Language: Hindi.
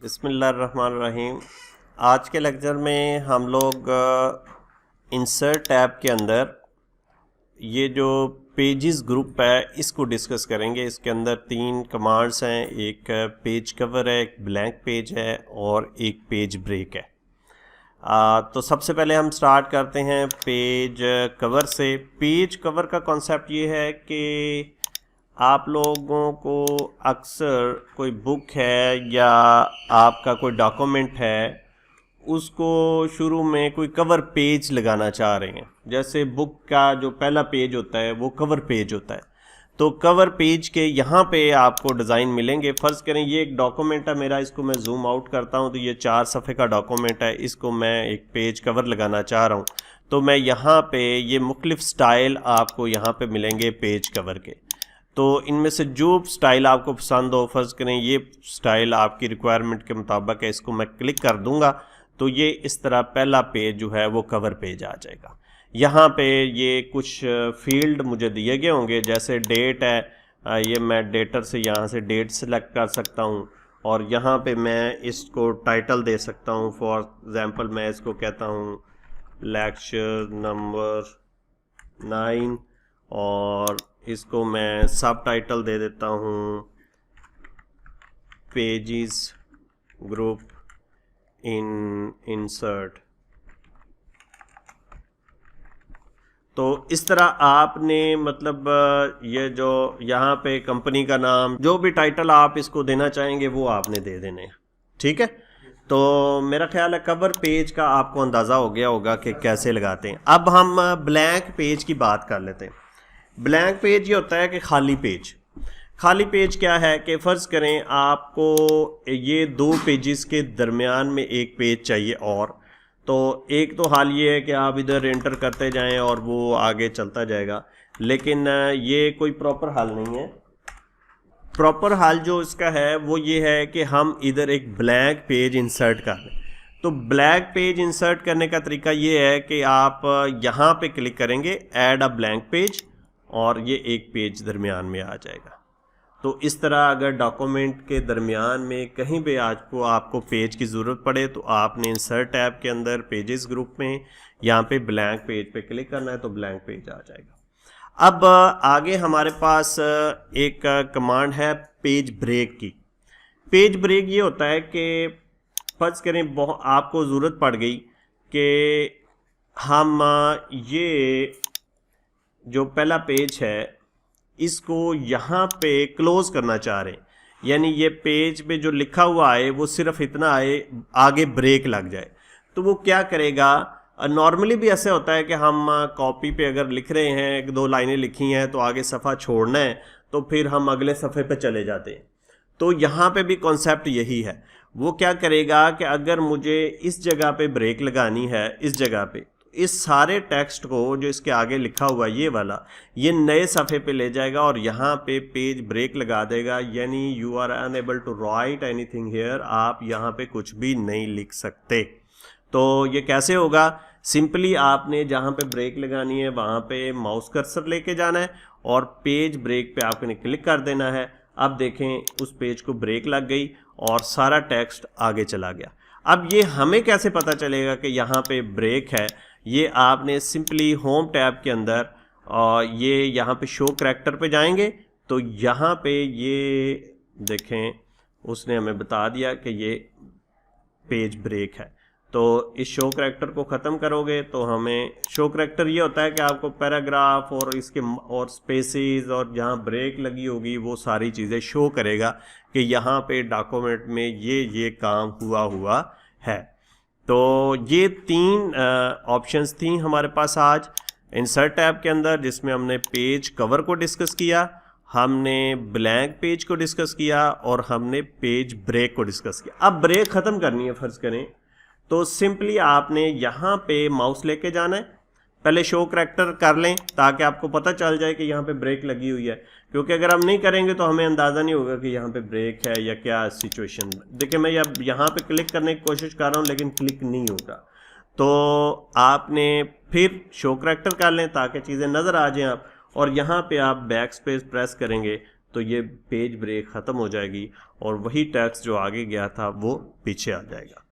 बिस्मिल्लाहिर्रहमानिर्रहीम। आज के लेक्चर में हम लोग इंसर्ट टैब के अंदर ये जो पेजेस ग्रुप है इसको डिस्कस करेंगे। इसके अंदर तीन कमांड्स हैं, एक पेज कवर है, एक ब्लैंक पेज है और एक पेज ब्रेक है। तो सबसे पहले हम स्टार्ट करते हैं पेज कवर से। पेज कवर का कॉन्सेप्ट ये है कि आप लोगों को अक्सर कोई बुक है या आपका कोई डॉक्यूमेंट है उसको शुरू में कोई कवर पेज लगाना चाह रहे हैं। जैसे बुक का जो पहला पेज होता है वो कवर पेज होता है, तो कवर पेज के यहाँ पे आपको डिज़ाइन मिलेंगे। फ़र्ज़ करें ये एक डॉक्यूमेंट है मेरा, इसको मैं जूम आउट करता हूँ तो ये 4 सफ़े का डॉक्यूमेंट है, इसको मैं एक पेज कवर लगाना चाह रहा हूँ। तो मैं यहाँ पे ये मुख्तलिफ़ स्टाइल आपको यहाँ पे मिलेंगे पेज कवर के। तो इनमें से जो स्टाइल आपको पसंद हो, फ़र्ज़ करें ये स्टाइल आपकी रिक्वायरमेंट के मुताबिक है, इसको मैं क्लिक कर दूंगा तो ये इस तरह पहला पेज जो है वो कवर पेज आ जाएगा। यहाँ पे ये कुछ फील्ड मुझे दिए गए होंगे, जैसे डेट है, ये मैं डेटर से यहाँ से डेट सेलेक्ट कर सकता हूँ और यहाँ पे मैं इसको टाइटल दे सकता हूँ। फॉर एग्ज़ाम्पल मैं इसको कहता हूँ लेक्चर नंबर 9 और इसको मैं सब टाइटल दे देता हूँ पेजेस ग्रुप इन इंसर्ट। तो इस तरह आपने मतलब ये जो यहाँ पे कंपनी का नाम, जो भी टाइटल आप इसको देना चाहेंगे वो आपने दे देने हैं, ठीक है। तो मेरा ख्याल है कवर पेज का आपको अंदाज़ा हो गया होगा कि कैसे लगाते हैं। अब हम ब्लैंक पेज की बात कर लेते हैं। ब्लैंक पेज ये होता है कि खाली पेज। खाली पेज क्या है कि फ़र्ज़ करें आपको ये 2 पेजेस के दरमियान में एक पेज चाहिए, और तो एक तो हाल ये है कि आप इधर एंटर करते जाएं और वो आगे चलता जाएगा, लेकिन ये कोई प्रॉपर हाल नहीं है। प्रॉपर हाल जो इसका है वो ये है कि हम इधर एक ब्लैंक पेज इंसर्ट कर लें। तो ब्लैंक पेज इंसर्ट करने का तरीका ये है कि आप यहाँ पे क्लिक करेंगे ऐड अ ब्लैंक पेज और ये एक पेज दरमियान में आ जाएगा। तो इस तरह अगर डॉक्यूमेंट के दरमियान में कहीं भी आपको पेज की ज़रूरत पड़े तो आपने इंसर्ट टैब के अंदर पेजेस ग्रुप में यहाँ पे ब्लैंक पेज पे क्लिक करना है तो ब्लैंक पेज आ जाएगा। अब आगे हमारे पास एक कमांड है पेज ब्रेक की। पेज ब्रेक ये होता है कि फ़र्ज़ करें आपको ज़रूरत पड़ गई कि हम ये जो पहला पेज है इसको यहाँ पे क्लोज़ करना चाह रहे हैं, यानी ये पेज पे जो लिखा हुआ है वो सिर्फ इतना आए, आगे ब्रेक लग जाए। तो वो क्या करेगा, नॉर्मली भी ऐसे होता है कि हम कॉपी पे अगर लिख रहे हैं, 1-2 लाइनें लिखी हैं तो आगे सफ़ा छोड़ना है तो फिर हम अगले सफ़े पे चले जाते हैं। तो यहाँ पे भी कॉन्सेप्ट यही है। वो क्या करेगा कि अगर मुझे इस जगह पे ब्रेक लगानी है, इस जगह पे, इस सारे टेक्स्ट को जो इसके आगे लिखा हुआ ये वाला, ये नए सफ़े पे ले जाएगा और यहाँ पे पेज ब्रेक लगा देगा, यानी you are unable to write anything here, आप यहाँ पे कुछ भी नहीं लिख सकते। तो ये कैसे होगा, सिंपली आपने जहाँ पे ब्रेक लगानी है वहाँ पे माउस कर्सर लेके जाना है और पेज ब्रेक पे आपने क्लिक कर देना है। अब देखें उस पेज को ब्रेक लग गई और सारा टेक्स्ट आगे चला गया। अब ये हमें कैसे पता चलेगा कि यहाँ पे ब्रेक है, ये आपने सिंपली होम टैब के अंदर ये यहाँ पे शो करैक्टर पे जाएंगे तो यहाँ पे ये देखें उसने हमें बता दिया कि ये पेज ब्रेक है। तो इस शो करैक्टर को ख़त्म करोगे तो हमें शो करैक्टर ये होता है कि आपको पैराग्राफ और इसके और स्पेसेस और जहाँ ब्रेक लगी होगी वो सारी चीज़ें शो करेगा कि यहाँ पे डॉक्यूमेंट में ये काम हुआ है। तो ये 3 ऑप्शंस थी हमारे पास आज इंसर्ट टैब के अंदर, जिसमें हमने पेज कवर को डिस्कस किया, हमने ब्लैंक पेज को डिस्कस किया और हमने पेज ब्रेक को डिस्कस किया। अब ब्रेक ख़त्म करनी है फ़र्ज़ करें तो सिंपली आपने यहाँ पे माउस लेके जाना है, पहले शो करैक्टर कर लें ताकि आपको पता चल जाए कि यहाँ पे ब्रेक लगी हुई है, क्योंकि अगर हम नहीं करेंगे तो हमें अंदाज़ा नहीं होगा कि यहाँ पे ब्रेक है या क्या सिचुएशन। देखिए मैं यहाँ पे क्लिक करने की कोशिश कर रहा हूँ लेकिन क्लिक नहीं होगा, तो आपने फिर शो करैक्टर कर लें ताकि चीज़ें नज़र आ जाएं आप, और यहाँ पे आप बैक स्पेस प्रेस करेंगे तो ये पेज ब्रेक ख़त्म हो जाएगी और वही टेक्स्ट जो आगे गया था वो पीछे आ जाएगा।